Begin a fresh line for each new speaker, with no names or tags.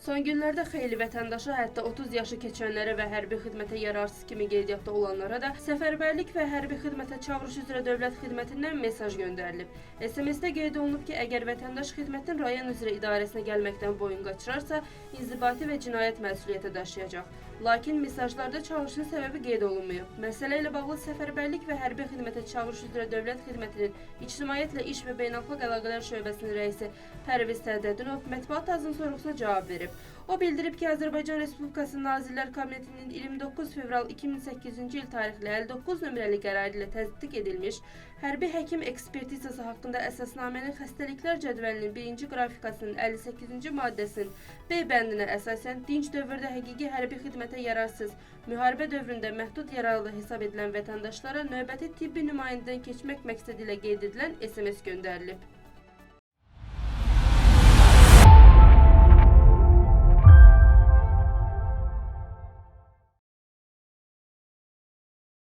Son günlərdə xeyli vətəndaşa, hətta 30 yaşı keçənlərə və hərbi xidmətə yararsız kimi qeydiyyatda olanlara da səfərbərlik və hərbi xidmətə çağırış üzrə dövlət xidmətindən mesaj göndərilib. SMS-də qeyd olunub ki, əgər vətəndaş xidmətin rayon üzrə idarəsinə gəlməkdən boyun qaçırarsa, inzibati və cinayət məsuliyyəti daşıyacaq. Lakin mesajlarda çağırışın səbəbi qeyd olunmayıb. Məsələ ilə bağlı səfərbərlik və hərbi xidmətə çağırış üzrə dövlət xidmətinin İctimaiyyətlə İş və Beynəlxalq Əlaqələr Şöbəsinin rəisi Pərviz Sədədinov mətbuat azın sorğusuna cavab verib. O bildirib ki, Azərbaycan Respublikası Nazirlər Kabinetinin 29 fevral 2008-ci il tarixli 59 nömrəli qərarı ilə təsdiq edilmiş hərbi həkim ekspertizası haqqında əsasnamənin xəstəliklər cədvəlinin 1-ci qrafikasının 58-ci maddəsinin B bəndinə əsasən dinc dövrdə həqiqi hərbi xidmətə yararsız, müharibə dövründə məhdud yararlı hesab edilən vətəndaşlara növbəti tibbi nümayəndədən keçmək məqsədi ilə qeyd edilən SMS göndərilib.